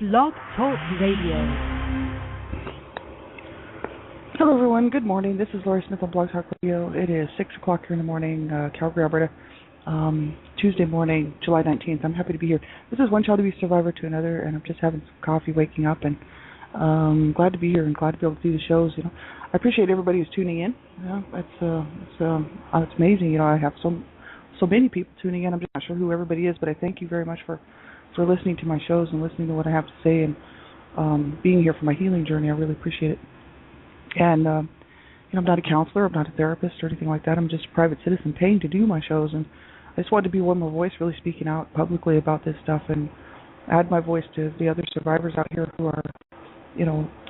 Blog Talk Radio. Hello, everyone. Good morning. This is Laurie Smith on Blog Talk Radio. It is 6 o'clock here in the morning, Calgary, Alberta, Tuesday morning, July 19th. I'm happy to be here. This is one child abuse survivor to another, and I'm just having some coffee, waking up, and glad to be here and glad to be able to do the shows. I appreciate everybody who's tuning in. It's amazing. I have so many people tuning in. I'm just not sure who everybody is, but I thank you very much for listening to my shows and listening to what I have to say and being here for my healing journey. I really appreciate it. And, I'm not a counselor, I'm not a therapist or anything like that. I'm just a private citizen paying to do my shows. And I just wanted to be one more voice really speaking out publicly about this stuff and add my voice to the other survivors out here who are,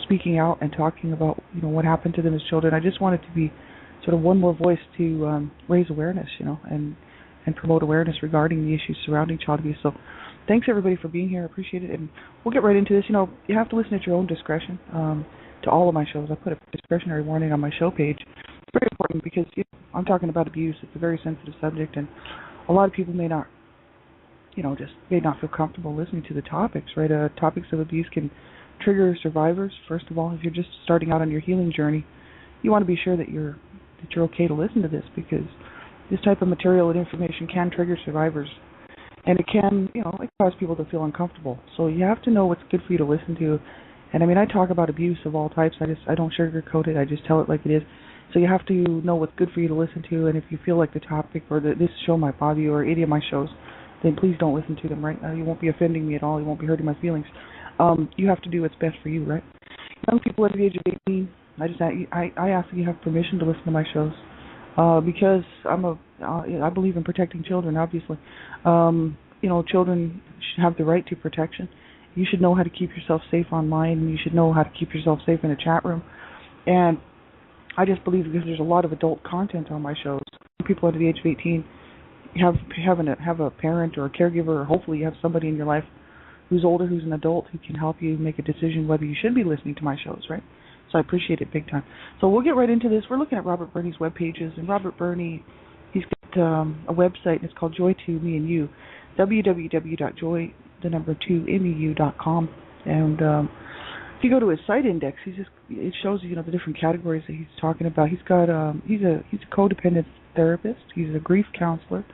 speaking out and talking about, what happened to them as children. I just wanted to be sort of one more voice to raise awareness, and promote awareness regarding the issues surrounding child abuse. So thanks, everybody, for being here. I appreciate it. And we'll get right into this. You have to listen at your own discretion. To all of my shows. I put a discretionary warning on my show page. It's very important because I'm talking about abuse. It's a very sensitive subject, and a lot of people may not, just may not feel comfortable listening to the topics, right? Topics of abuse can trigger survivors. First of all, if you're just starting out on your healing journey, you want to be sure that you're okay to listen to this, because this type of material and information can trigger survivors, and it can, it cause people to feel uncomfortable. So you have to know what's good for you to listen to. And I talk about abuse of all types. I don't sugarcoat it. I just tell it like it is. So you have to know what's good for you to listen to. And if you feel like the topic or this show might bother you, or any of my shows, then please don't listen to them, right? You won't be offending me at all. You won't be hurting my feelings. You have to do what's best for you, right? Young people under the age of 18, I ask that you have permission to listen to my shows, because I believe in protecting children, obviously. Children should have the right to protection. You should know how to keep yourself safe online, and you should know how to keep yourself safe in a chat room. And I just believe, because there's a lot of adult content on my shows, people under the age of 18 have a parent or a caregiver, or hopefully you have somebody in your life who's older, who's an adult, who can help you make a decision whether you should be listening to my shows, right? So I appreciate it big time. So we'll get right into this. We're looking at Robert Berney's web pages, and Robert Berney, he's got a website, and it's called Joy to Me and You, www.joy2meu.com. And if you go to his site index, it shows you the different categories that he's talking about. He's got he's a codependence therapist. He's a grief counselor.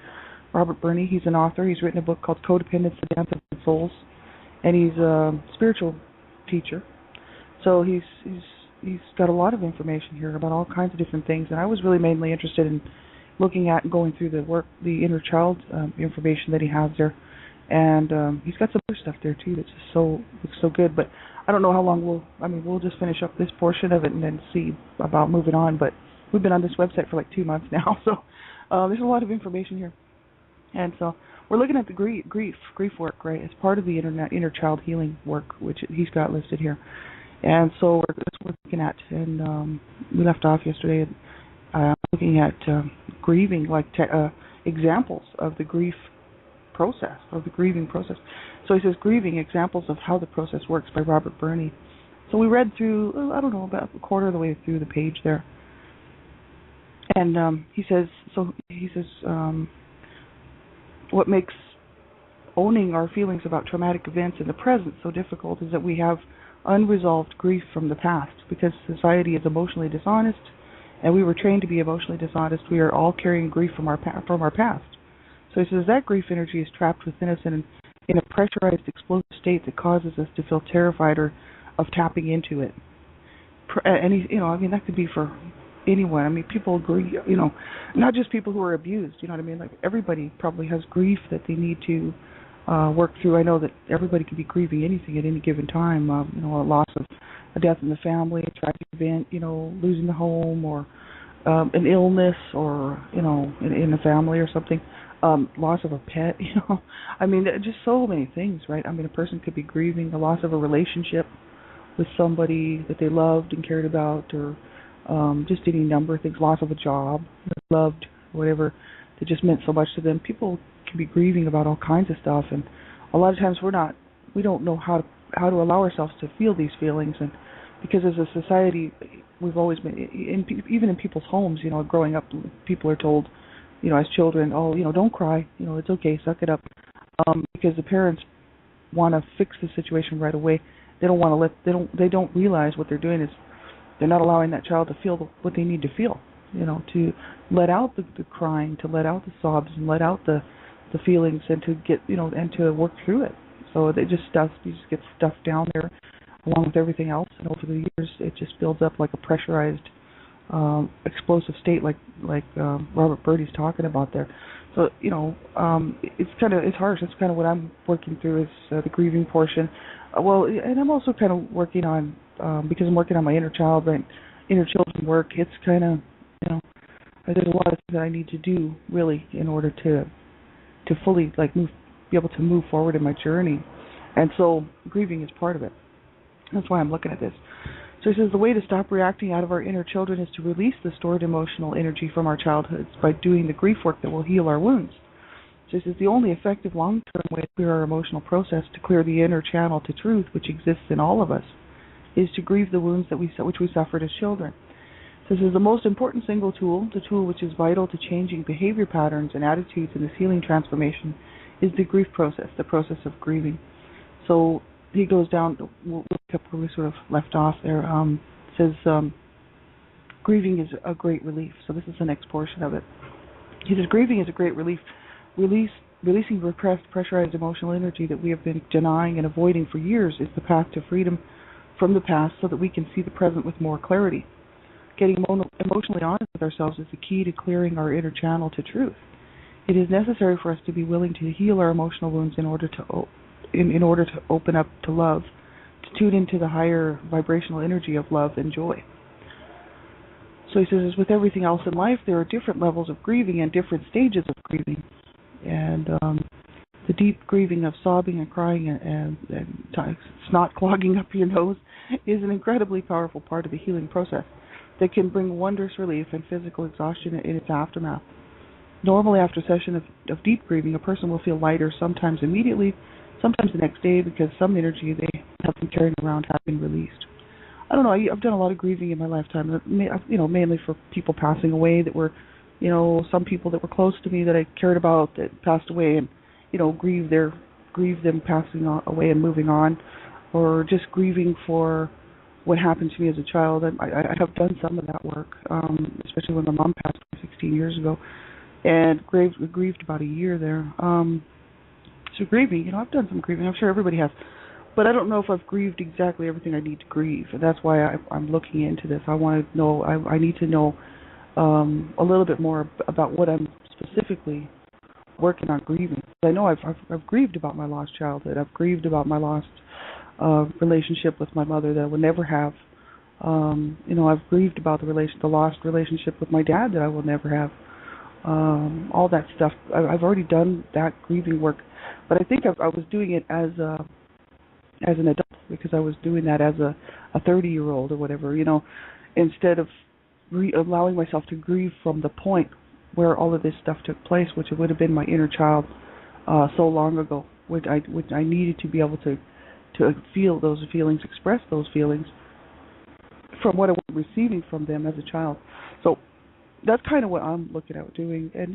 Robert Berney. He's an author. He's written a book called Codependence: The Dance of Souls, and he's a spiritual teacher. So he's got a lot of information here about all kinds of different things. And I was really mainly interested in looking at and going through the inner child information that he has there. And he's got some other stuff there too that's just looks so good. But I don't know how long we'll just finish up this portion of it and then see about moving on. But we've been on this website for like 2 months now, so there's a lot of information here. And so we're looking at the grief work, right? It's part of the inner child healing work, which he's got listed here. And so that's what we're looking at. And we left off yesterday looking at grieving, like examples of the grieving process. So he says, Grieving, Examples of How the Process Works, by Robert Berney. So we read through, about a quarter of the way through the page there. And he says, what makes owning our feelings about traumatic events in the present so difficult is that we have unresolved grief from the past. Because society is emotionally dishonest, and we were trained to be emotionally dishonest, we are all carrying grief from our past. So he says that grief energy is trapped within us in a pressurized, explosive state that causes us to feel terrified of tapping into it. And that could be for anyone. People agree, not just people who are abused. You know what I mean? Like, everybody probably has grief that they need to work through. I know that everybody could be grieving anything at any given time. A loss of a death in the family, a tragic event, losing the home, or an illness, or in a family or something. Loss of a pet, just so many things, right? A person could be grieving the loss of a relationship with somebody that they loved and cared about, or just any number of things, loss of a job, loved, whatever, that just meant so much to them. People can be grieving about all kinds of stuff, and a lot of times we don't know how to allow ourselves to feel these feelings, and because as a society, we've always been, even in people's homes, growing up, people are told, as children, don't cry, it's okay, suck it up, because the parents want to fix the situation right away. They don't want to they don't realize what they're doing is they're not allowing that child to feel what they need to feel. To let out the crying, to let out the sobs, and let out the feelings, and to get and to work through it. So they just get stuff down there along with everything else, and over the years it just builds up like a pressurized explosive state, like Robert Birdie's talking about there. So it's harsh. That's kind of what I'm working through is the grieving portion. And I'm also kind of working on because I'm working on my inner children work. It's kind of there's a lot of things that I need to do really in order to fully be able to move forward in my journey, and so grieving is part of it. That's why I'm looking at this. So he says the way to stop reacting out of our inner children is to release the stored emotional energy from our childhoods by doing the grief work that will heal our wounds. So he says the only effective long-term way to clear our emotional process, to clear the inner channel to truth which exists in all of us, is to grieve the wounds which we suffered as children. So this is the most important single tool, the tool which is vital to changing behavior patterns and attitudes in this healing transformation, is the grief process, the process of grieving. So he goes down, we'll pick up where we sort of left off there. Says grieving is a great relief. So this is the next portion of it. He says grieving is a great relief. Releasing repressed, pressurized emotional energy that we have been denying and avoiding for years is the path to freedom from the past so that we can see the present with more clarity. Getting emotionally honest with ourselves is the key to clearing our inner channel to truth. It is necessary for us to be willing to heal our emotional wounds in order to open up to love, to tune into the higher vibrational energy of love and joy. So he says, with everything else in life, there are different levels of grieving and different stages of grieving. And the deep grieving of sobbing and crying and snot clogging up your nose is an incredibly powerful part of the healing process that can bring wondrous relief and physical exhaustion in its aftermath. Normally, after a session of deep grieving, a person will feel lighter, sometimes immediately, sometimes the next day, because some energy they have been carrying around has been released. I don't know. I've done a lot of grieving in my lifetime. Mainly for people passing away that were, some people that were close to me that I cared about that passed away, and grieve them passing away and moving on, or just grieving for what happened to me as a child. I have done some of that work, especially when my mom passed away 16 years ago, and grieved about a year there. So grieving, I've done some grieving. I'm sure everybody has. But I don't know if I've grieved exactly everything I need to grieve. And that's why I'm looking into this. I want to know, I need to know a little bit more about what I'm specifically working on grieving. I know I've grieved about my lost childhood. I've grieved about my lost relationship with my mother that I would never have. I've grieved about the lost relationship with my dad that I will never have. All that stuff. I've already done that grieving work. But I think I was doing it as an adult, because I was doing that as a 30-year-old or whatever, instead of allowing myself to grieve from the point where all of this stuff took place, which it would have been my inner child so long ago, which I needed to be able to feel those feelings, express those feelings from what I was receiving from them as a child. So that's kind of what I'm looking at doing. And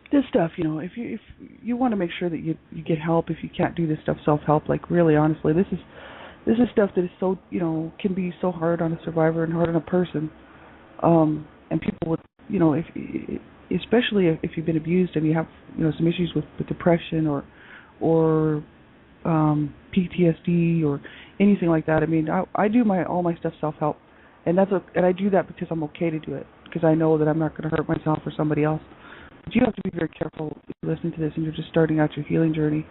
this stuff, if you want to make sure that you get help, if you can't do this stuff self-help, like really honestly, this is stuff that is so, can be so hard on a survivor and hard on a person. And people would, especially if you've been abused and you have, some issues with depression or PTSD or anything like that. I mean, I do all my stuff self-help, and I do that because I'm okay to do it, because I know that I'm not going to hurt myself or somebody else. But you have to be very careful if you're listening to this and you're just starting out your healing journey.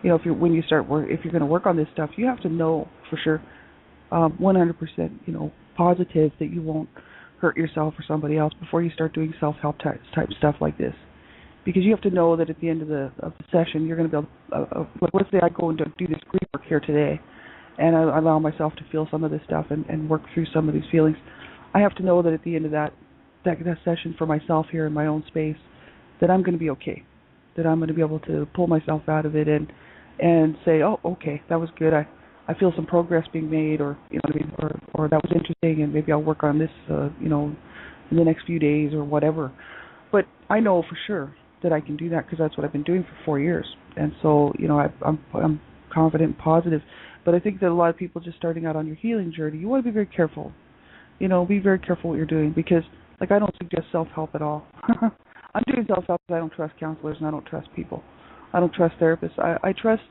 If you're going to work on this stuff, you have to know for sure, 100%, positive that you won't hurt yourself or somebody else before you start doing self-help type stuff like this. Because you have to know that at the end of the session, you're going to be able, let's say I go and do this grief work here today, and I allow myself to feel some of this stuff and work through some of these feelings. I have to know that at the end of that session for myself here in my own space, that I'm going to be okay, that I'm going to be able to pull myself out of it and say, oh, okay, that was good. I feel some progress being made, or or that was interesting, and maybe I'll work on this, in the next few days or whatever. But I know for sure that I can do that because that's what I've been doing for 4 years. And so, I'm confident and positive. But I think that a lot of people just starting out on your healing journey, you want to be very careful. Be very careful what you're doing because, like, I don't suggest self-help at all. I'm doing self-help because I don't trust counselors and I don't trust people. I don't trust therapists. I trust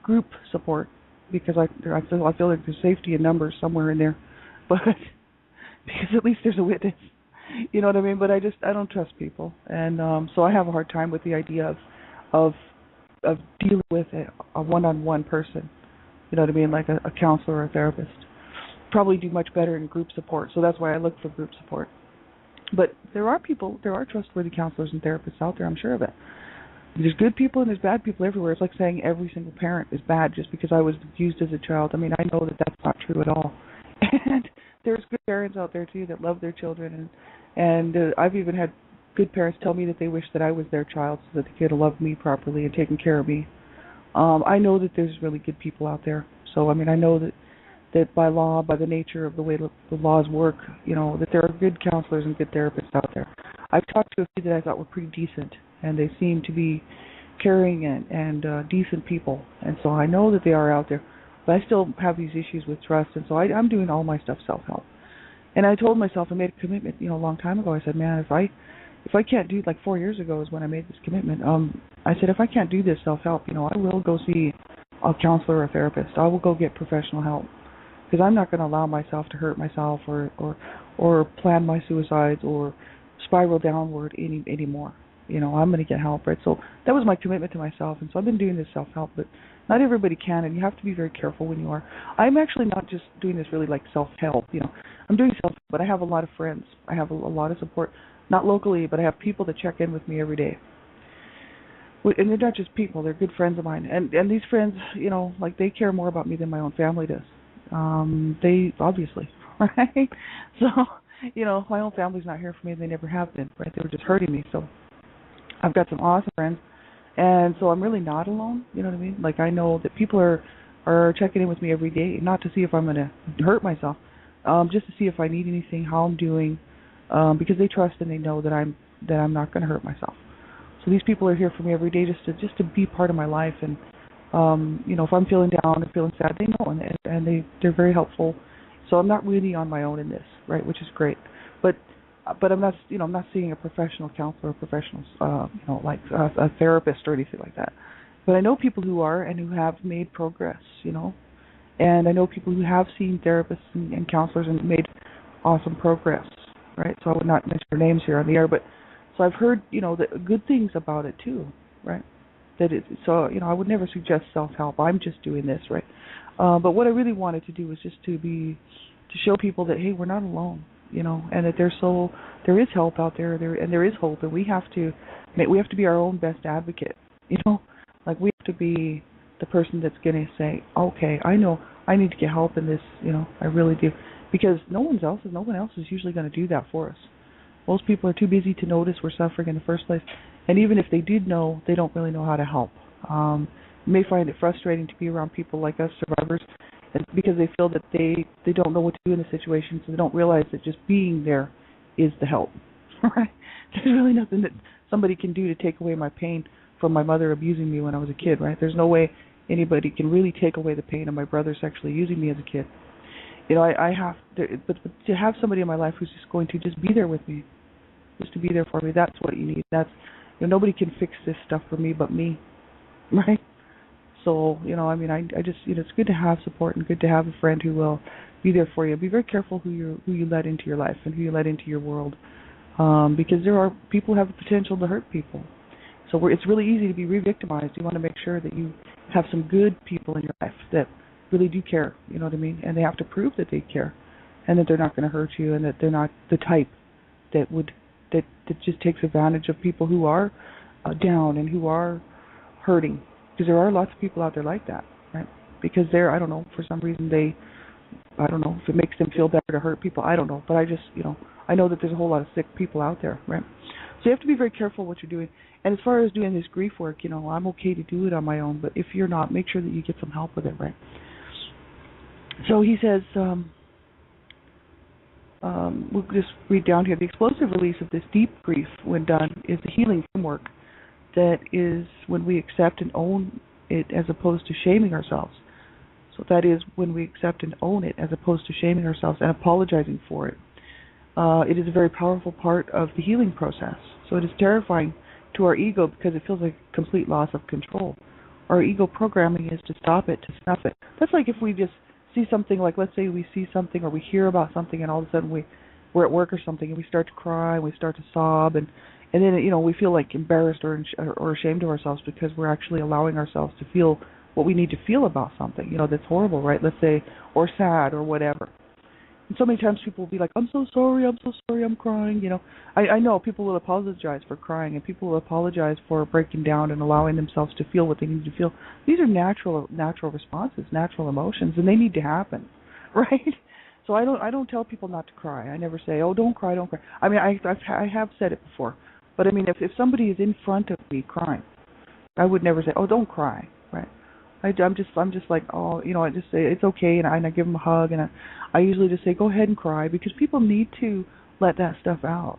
group support because I feel like there's safety in numbers somewhere in there, but because at least there's a witness. You know what I mean? But I don't trust people, and so I have a hard time with the idea of dealing with a one-on-one person. You know what I mean? Like a counselor or a therapist. Probably do much better in group support, so that's why I look for group support. But there are trustworthy counselors and therapists out there, I'm sure of it. There's good people and there's bad people everywhere. It's like saying every single parent is bad just because I was abused as a child. I mean, I know that that's not true at all. And there's good parents out there too that love their children, and I've even had good parents tell me that they wish that I was their child so that they could have loved me properly and taken care of me. I know that there's really good people out there. So I mean, I know that by law, by the nature of the way the laws work, that there are good counselors and good therapists out there. I've talked to a few that I thought were pretty decent, and they seem to be caring and decent people, and so I know that they are out there. But I still have these issues with trust, and so I'm doing all my stuff self-help. And I told myself, I made a commitment, a long time ago. I said, man, if I can't do, like 4 years ago is when I made this commitment. I said, if I can't do this self-help, I will go see a counselor or a therapist. I will go get professional help. Because I'm not going to allow myself to hurt myself or plan my suicides or spiral downward anymore. I'm going to get help, right? So that was my commitment to myself, and so I've been doing this self-help, but not everybody can, and you have to be very careful when you are. I'm actually not just doing this really like self-help, I'm doing self-help, but I have a lot of friends. I have a lot of support, not locally, but I have people that check in with me every day. And they're not just people, they're good friends of mine. And these friends, like they care more about me than my own family does. They obviously, right? So, my own family's not here for me, and they never have been, right? They were just hurting me. So I've got some awesome friends, and so I'm really not alone, you know what I mean? Like I know that people are checking in with me every day, not to see if I'm going to hurt myself, just to see if I need anything, how I'm doing, because they trust and they know that I'm not going to hurt myself. So these people are here for me every day just to be part of my life, and if I'm feeling down or feeling sad, they know, and they're very helpful. So I'm not really on my own in this, right? Which is great. But I'm not seeing a professional counselor, or professional, like a therapist or anything like that. But I know people who are and who have made progress, and I know people who have seen therapists and counselors and made awesome progress, right? So I would not mention their names here on the air, but so I've heard, the good things about it too, right? So I would never suggest self-help. I'm just doing this, right? But what I really wanted to do was just to show people that, hey, we're not alone, and that there is help out there, and there is hope, and we have to be our own best advocate, like we have to be the person that's going to say, okay, I know I need to get help in this, I really do, because no one else is usually going to do that for us. Most people are too busy to notice we're suffering in the first place. And even if they did know, they don't really know how to help. You may find it frustrating to be around people like us, survivors, because they feel that they don't know what to do in the situation, so they don't realize that just being there is the help. Right? There's really nothing that somebody can do to take away my pain from my mother abusing me when I was a kid, right? There's no way anybody can really take away the pain of my brother sexually using me as a kid. I have to, but to have somebody in my life who's just going to just be there with me, just to be there for me, that's what you need. That's, nobody can fix this stuff for me but me, right? So, I just, it's good to have support and good to have a friend who will be there for you. Be very careful who you let into your life and who you let into your world, because there are people who have the potential to hurt people. So it's really easy to be re-victimized. You want to make sure that you have some good people in your life that really do care, you know what I mean? And they have to prove that they care and that they're not going to hurt you and that they're not the type that just takes advantage of people who are down and who are hurting. Because there are lots of people out there like that, right? Because I don't know, for some reason I don't know if it makes them feel better to hurt people, I don't know. But I just, I know that there's a whole lot of sick people out there, right? So you have to be very careful what you're doing. And as far as doing this grief work, I'm okay to do it on my own, but if you're not, make sure that you get some help with it, right? So he says, we'll just read down here. The explosive release of this deep grief, when done, is the healing framework that is when we accept and own it as opposed to shaming ourselves. So that is when we accept and own it as opposed to shaming ourselves and apologizing for it. It is a very powerful part of the healing process. So it is terrifying to our ego because it feels like a complete loss of control. Our ego programming is to stop it, to snuff it. That's like if we just see something, like let's say we see something or we hear about something and all of a sudden we're at work or something and we start to cry and we start to sob and then we feel like embarrassed or ashamed of ourselves because we're actually allowing ourselves to feel what we need to feel about something, that's horrible, right? Let's say, or sad or whatever. And so many times people will be like, I'm so sorry, I'm crying, I know people will apologize for crying and people will apologize for breaking down and allowing themselves to feel what they need to feel. These are natural responses, natural emotions, and they need to happen, right? So I don't tell people not to cry. I never say, oh, don't cry. I mean, I have said it before, but I mean, if somebody is in front of me crying, I would never say, oh, don't cry, right? I'm just like, oh, I just say it's okay, and I give them a hug, and I usually just say, go ahead and cry, because people need to let that stuff out,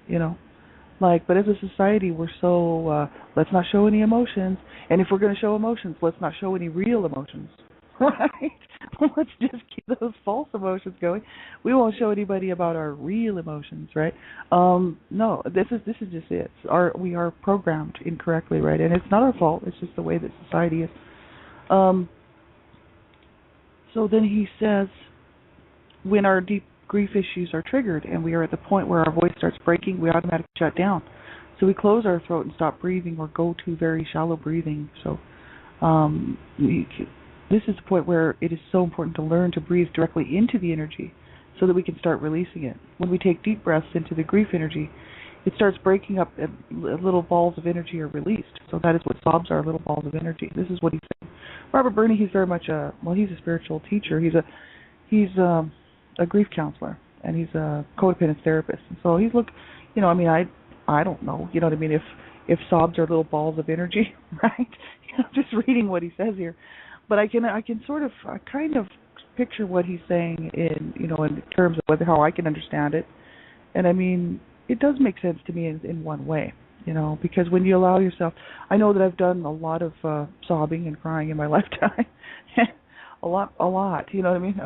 but as a society, we're so, let's not show any emotions, and if we're going to show emotions, let's not show any real emotions, right? Let's just keep those false emotions going. We won't show anybody about our real emotions, right? No, this is just it. We are programmed incorrectly, right? And it's not our fault. It's just the way that society is. So then he says, when our deep grief issues are triggered and we are at the point where our voice starts breaking, we automatically shut down. So we close our throat and stop breathing or go to very shallow breathing. So this is the point where it is so important to learn to breathe directly into the energy so that we can start releasing it. When we take deep breaths into the grief energy, it starts breaking up and little balls of energy are released. So that is what sobs are, little balls of energy. This is what he's saying. Robert Burney, he's very much he's a spiritual teacher. He's a grief counselor, and he's a codependent therapist. And so he's I don't know, you know what I mean, if sobs are little balls of energy, right? Just reading what he says here. But I can kind of picture what he's saying in terms of how I can understand it. And I mean, it does make sense to me in one way, because when you allow yourself, I know that I've done a lot of sobbing and crying in my lifetime, a lot, you know what I mean?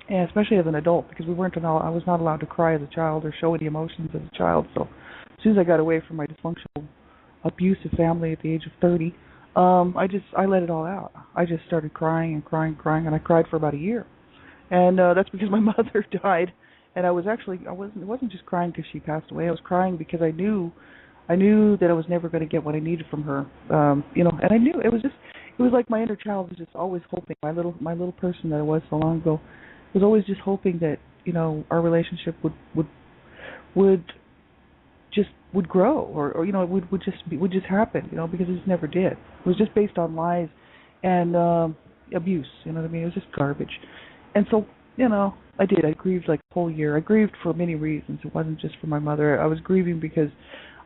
And especially as an adult, because I was not allowed to cry as a child or show any emotions as a child. So as soon as I got away from my dysfunctional, abusive family at the age of 30, I let it all out. I just started crying, and I cried for about a year, and that's because my mother died. And I wasn't just crying because she passed away. I was crying because I knew that I was never going to get what I needed from her. And I knew it was like my inner child was just always hoping. My little person that I was so long ago was always just hoping that our relationship would grow, or would just happen. Because it just never did. It was just based on lies and abuse. You know what I mean? It was just garbage. And so I did. I grieved like a whole year. I grieved for many reasons. It wasn't just for my mother. I was grieving because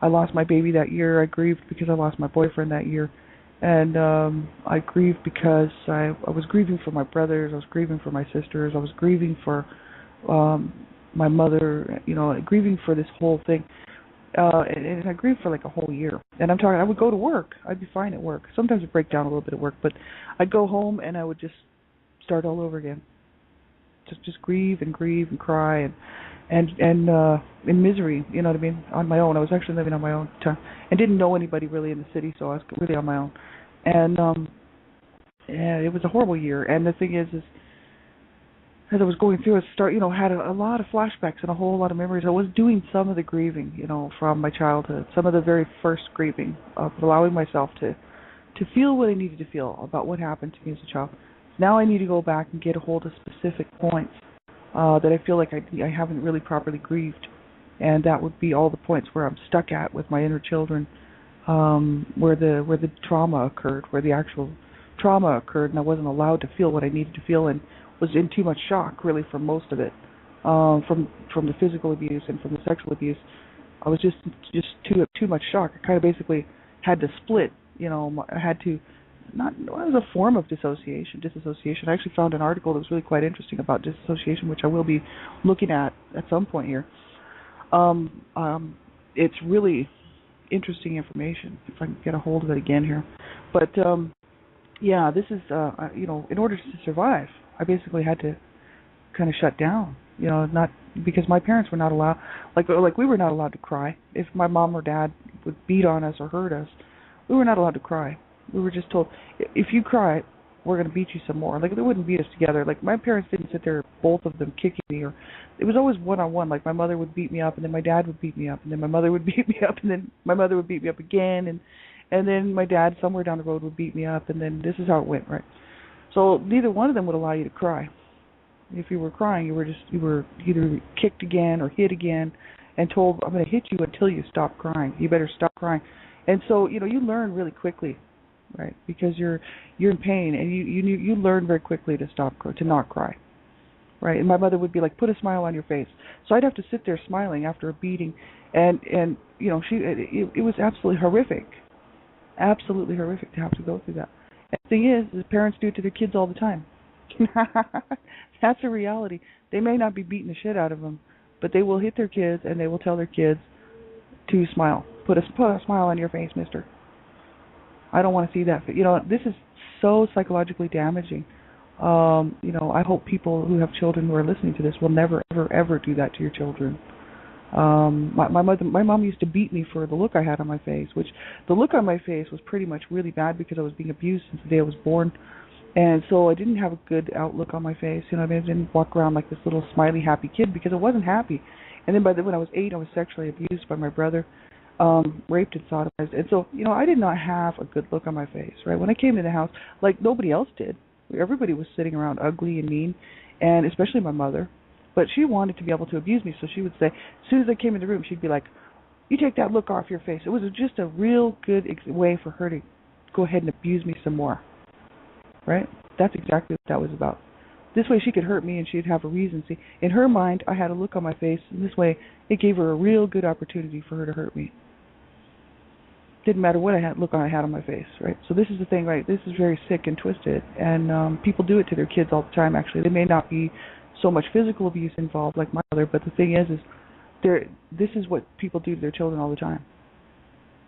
I lost my baby that year. I grieved because I lost my boyfriend that year. And I grieved because I was grieving for my brothers. I was grieving for my sisters. I was grieving for my mother, grieving for this whole thing. And I grieved for like a whole year. And I would go to work. I'd be fine at work. Sometimes I'd break down a little bit at work, but I'd go home and I would just start all over again. Just grieve and cry and in misery, you know what I mean, on my own. I was actually living on my own at the time and didn't know anybody really in the city, so I was really on my own. And it was a horrible year. And the thing is as I was going through it, had a lot of flashbacks and a whole lot of memories. I was doing some of the grieving, from my childhood, some of the very first grieving, of allowing myself to feel what I needed to feel about what happened to me as a child. Now I need to go back and get a hold of specific points that I feel like I haven't really properly grieved, and that would be all the points where I'm stuck at with my inner children, where the trauma occurred, where the actual trauma occurred, and I wasn't allowed to feel what I needed to feel, and was in too much shock really for most of it, from the physical abuse and from the sexual abuse. I was just too much shock. I kind of basically had to split. I had to. It was a form of disassociation. I actually found an article that was really quite interesting about disassociation, which I will be looking at some point here. It's really interesting information if I can get a hold of it again here. But yeah, this is in order to survive, I basically had to kind of shut down. Not because my parents were not allowed, like we were not allowed to cry. If my mom or dad would beat on us or hurt us, we were not allowed to cry. We were just told, if you cry, we're going to beat you some more. Like, they wouldn't beat us together. Like, my parents didn't sit there, both of them, kicking me. Or it was always one-on-one. Like, my mother would beat me up, and then my dad would beat me up, and then my mother would beat me up, and then my mother would beat me up again, and then my dad somewhere down the road would beat me up, and then this is how it went, right? So neither one of them would allow you to cry. If you were crying, you were either kicked again or hit again and told, I'm going to hit you until you stop crying. You better stop crying. And so, you learn really quickly, right? Because you're in pain, and you learn very quickly to not cry, right? And my mother would be like, put a smile on your face. So I'd have to sit there smiling after a beating, and it was absolutely horrific to have to go through that. And the thing is parents do it to their kids all the time. That's a reality. They may not be beating the shit out of them, but they will hit their kids, and they will tell their kids to smile. Put a smile on your face, mister. I don't want to see that. This is so psychologically damaging. I hope people who have children who are listening to this will never, ever, ever do that to your children. My mom used to beat me for the look I had on my face, which the look on my face was pretty much really bad because I was being abused since the day I was born. And so I didn't have a good outlook on my face. I didn't walk around like this little smiley, happy kid because I wasn't happy. And then when I was 8, I was sexually abused by my brother, raped and sodomized. And so, I did not have a good look on my face, right? When I came to the house, like nobody else did. Everybody was sitting around ugly and mean, and especially my mother. But she wanted to be able to abuse me, so she would say, as soon as I came in the room, she'd be like, you take that look off your face. It was just a real good way for her to go ahead and abuse me some more. Right? That's exactly what that was about. This way she could hurt me and she'd have a reason. See, in her mind, I had a look on my face, and this way it gave her a real good opportunity for her to hurt me. Didn't matter what look I had on my face, right? So this is the thing, right? This is very sick and twisted, and people do it to their kids all the time, actually. There may not be so much physical abuse involved like my mother, but the thing is this is what people do to their children all the time.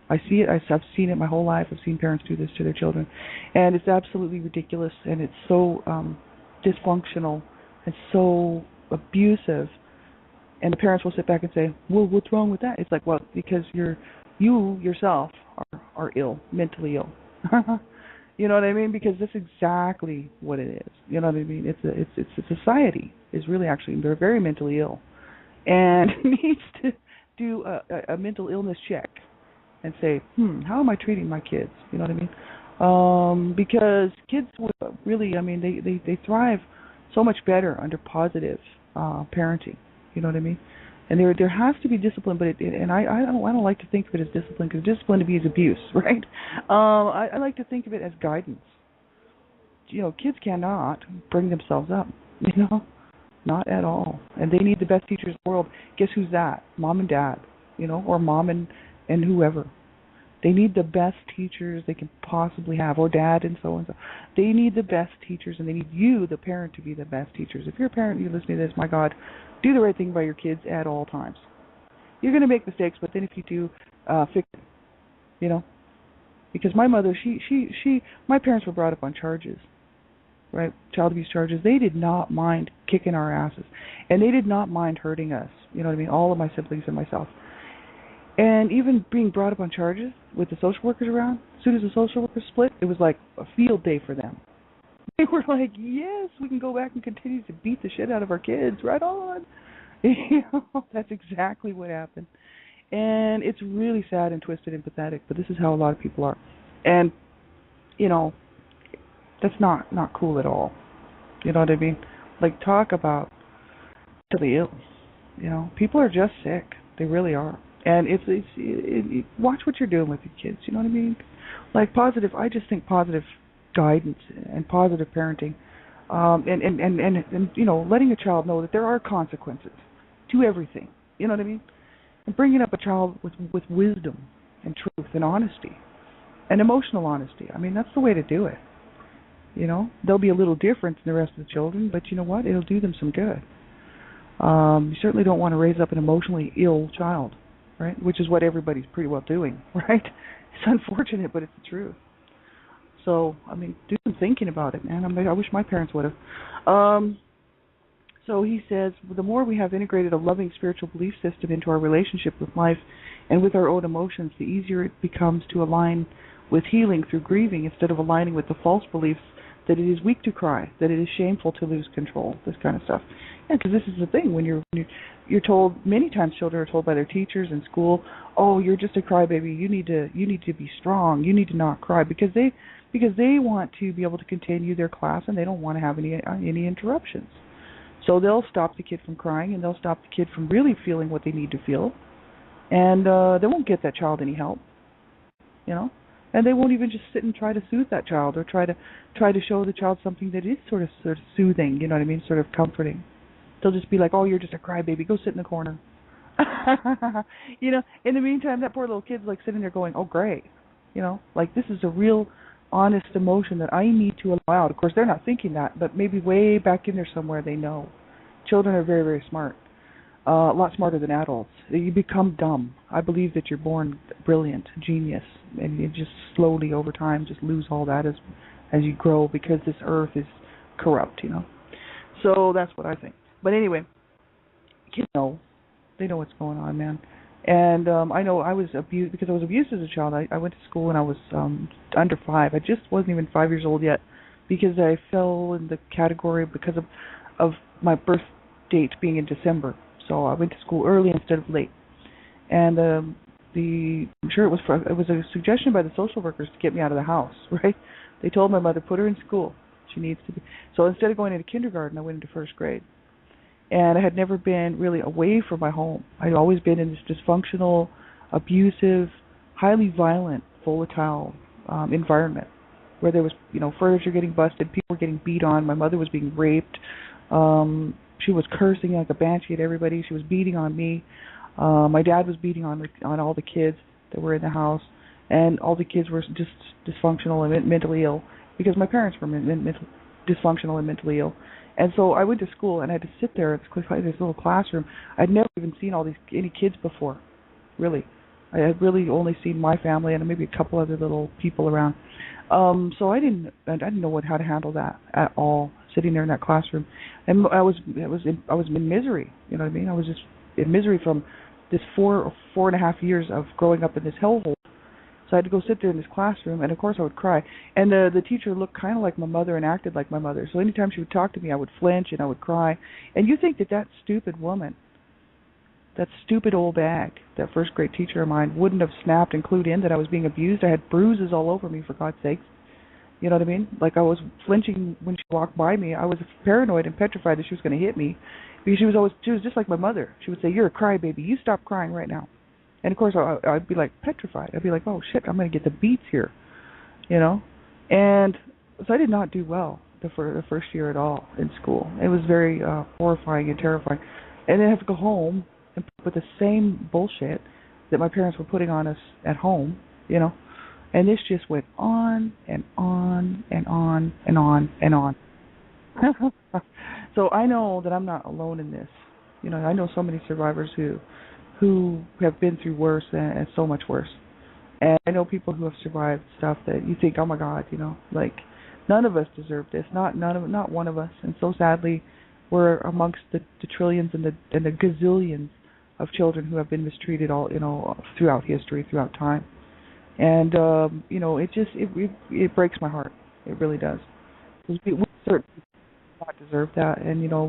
I see it. I've seen it my whole life. I've seen parents do this to their children, and it's absolutely ridiculous, and it's so dysfunctional and so abusive. And the parents will sit back and say, "Well, what's wrong with that?" It's like, well, because you yourself are ill, mentally ill. You know what I mean? Because that's exactly what it is. You know what I mean? It's a society is really actually they're very mentally ill, and needs to do a mental illness check. And say, how am I treating my kids? You know what I mean? Because kids really, they thrive so much better under positive parenting. You know what I mean? And there has to be discipline, but I don't like to think of it as discipline, because discipline to me is abuse, right? I like to think of it as guidance. Kids cannot bring themselves up. Not at all. And they need the best teachers in the world. Guess who's that? Mom and dad. Or mom and whoever. They need the best teachers they can possibly have, or dad and so on. They need the best teachers, and they need you, the parent, to be the best teachers. If you're a parent and you're listening to this, my God, do the right thing by your kids at all times. You're going to make mistakes, but then if you do, fix it. Because my mother, my parents were brought up on charges, right? Child abuse charges. They did not mind kicking our asses, and they did not mind hurting us. You know what I mean? All of my siblings and myself. And even being brought up on charges with the social workers around, as soon as the social workers split, it was like a field day for them. They were like, yes, we can go back and continue to beat the shit out of our kids. Right on. That's exactly what happened. And it's really sad and twisted and pathetic, but this is how a lot of people are. And, that's not cool at all. You know what I mean? Like, talk about mentally ill. People are just sick. They really are. And watch what you're doing with your kids. You know what I mean? Like I just think positive guidance and positive parenting, and letting a child know that there are consequences to everything. You know what I mean? And bringing up a child with wisdom and truth and honesty and emotional honesty. That's the way to do it. They'll be a little different than the rest of the children, but you know what? It'll do them some good. You certainly don't want to raise up an emotionally ill child. right? Which is what everybody's pretty well doing, right? It's unfortunate, but it's the truth. So, I mean, do some thinking about it, man. I wish my parents would have. So he says, the more we have integrated a loving spiritual belief system into our relationship with life and with our own emotions, the easier it becomes to align with healing through grieving instead of aligning with the false beliefs that it is weak to cry, that it is shameful to lose control, this kind of stuff. Yeah, because this is the thing, when you're told, many times children are told by their teachers in school, oh, you're just a crybaby, you need to be strong, you need to not cry, because they want to be able to continue their class and they don't want to have any interruptions. So they'll stop the kid from crying and they'll stop the kid from really feeling what they need to feel, and they won't get that child any help, you know. And they won't even just sit and try to soothe that child or try to show the child something that is sort of soothing, you know what I mean, sort of comforting. They'll just be like, oh, you're just a crybaby, go sit in the corner. You know, in the meantime, that poor little kid's like sitting there going, oh, great. You know, like this is a real honest emotion that I need to allow out. Of course, they're not thinking that, but maybe way back in there somewhere they know. Children are very, very smart. A lot smarter than adults. You become dumb. I believe that you're born brilliant, genius, and you just slowly over time just lose all that as you grow, because this earth is corrupt, you know. So that's what I think. But anyway, kids know. They know what's going on, man. And I know I was abused, because I was abused as a child. I went to school when I was under 5. I just wasn't even 5 years old yet, because I fell in the category because of my birth date being in December. So I went to school early instead of late, and I'm sure it was a suggestion by the social workers to get me out of the house. Right? They told my mother, put her in school. She needs to be. So instead of going into kindergarten, I went into first grade, and I had never been really away from my home. I'd always been in this dysfunctional, abusive, highly violent, volatile environment where there was, you know, furniture getting busted, people were getting beat on, my mother was being raped. She was cursing like a banshee at everybody. She was beating on me. My dad was beating on all the kids that were in the house, and all the kids were just dysfunctional and mentally ill, because my parents were dysfunctional and mentally ill. And so I went to school and I had to sit there in this little classroom. I'd never even seen any kids before, really. I had really only seen my family and maybe a couple other little people around. So I didn't know how to handle that at all, sitting there in that classroom. And I was in misery, you know what I mean? I was just in misery from this 4.5 years of growing up in this hellhole. So I had to go sit there in this classroom, and of course I would cry. And the teacher looked kind of like my mother and acted like my mother. So anytime she would talk to me, I would flinch and I would cry. And you think that stupid woman, that stupid old bag, that first grade teacher of mine, wouldn't have snapped and clued in that I was being abused? I had bruises all over me, for God's sakes. You know what I mean? Like I was flinching when she walked by me. I was paranoid and petrified that she was going to hit me, because she was just like my mother. She would say, "You're a crybaby. You stop crying right now." And of course I'd be like petrified. I'd be like, "Oh shit, I'm going to get the beats here," you know. And so I did not do well the first year at all in school. It was very horrifying and terrifying. And then I have to go home and put up with the same bullshit that my parents were putting on us at home, you know. And this just went on and on and on and on and on. So I know that I'm not alone in this. You know, I know so many survivors who have been through worse and so much worse. And I know people who have survived stuff that you think, oh my God, you know, like none of us deserve this, not one of us. And so sadly, we're amongst the trillions and the gazillions of children who have been mistreated all, you know, throughout history, throughout time. And you know, it breaks my heart. It really does. We certainly do not deserve that. And you know,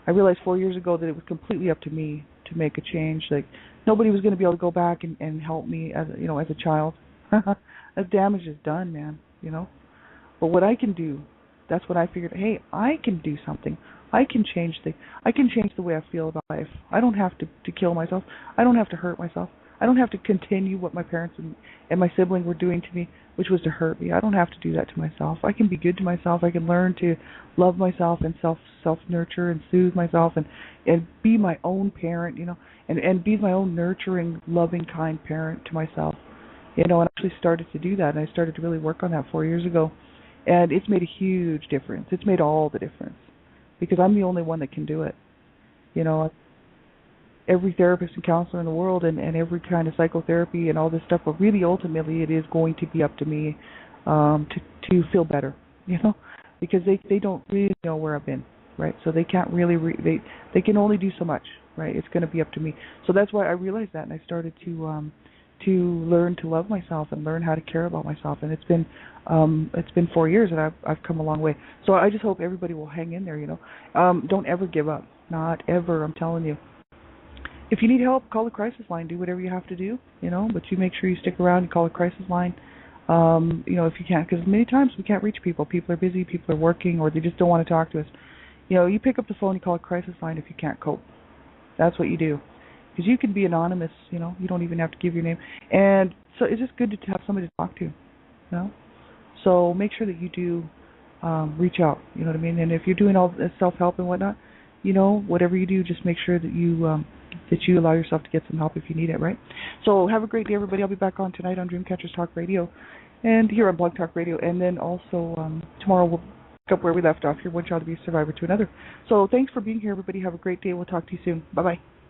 I realized 4 years ago that it was completely up to me to make a change. Like nobody was going to be able to go back and help me as a child. That damage is done, man. You know. But what I can do, that's what I figured. Hey, I can do something. I can change the way I feel about life. I don't have to kill myself. I don't have to hurt myself. I don't have to continue what my parents and my sibling were doing to me, which was to hurt me. I don't have to do that to myself. I can be good to myself. I can learn to love myself and self-nurture and soothe myself and be my own parent, you know, and be my own nurturing, loving, kind parent to myself. You know, and I actually started to do that, and I started to really work on that 4 years ago. And it's made a huge difference. It's made all the difference, because I'm the only one that can do it. You know, every therapist and counselor in the world and every kind of psychotherapy and all this stuff, but really ultimately it is going to be up to me to feel better, because they don't really know where I've been, right? So they can't really they can only do so much, right? It's going to be up to me. So that's why I realized that, and I started to learn to love myself and learn how to care about myself. And it's been 4 years, and I've come a long way. So I just hope everybody will hang in there. Don't ever give up, not ever. I'm telling you. If you need help, call the crisis line. Do whatever you have to do, But you make sure you stick around and call the crisis line. If you can't, because many times we can't reach people. People are busy, people are working, or they just don't want to talk to us. You pick up the phone, you call a crisis line if you can't cope. That's what you do. Because you can be anonymous, you don't even have to give your name. And so it's just good to have somebody to talk to, So make sure that you do reach out, you know what I mean? And if you're doing all this self-help and whatnot, whatever you do, just make sure that you allow yourself to get some help if you need it, right? So have a great day, everybody. I'll be back on tonight on Dreamcatchers Talk Radio and here on Blog Talk Radio. And then also tomorrow we'll pick up where we left off here, One Child Abuse Survivor to Another. So thanks for being here, everybody. Have a great day. We'll talk to you soon. Bye-bye.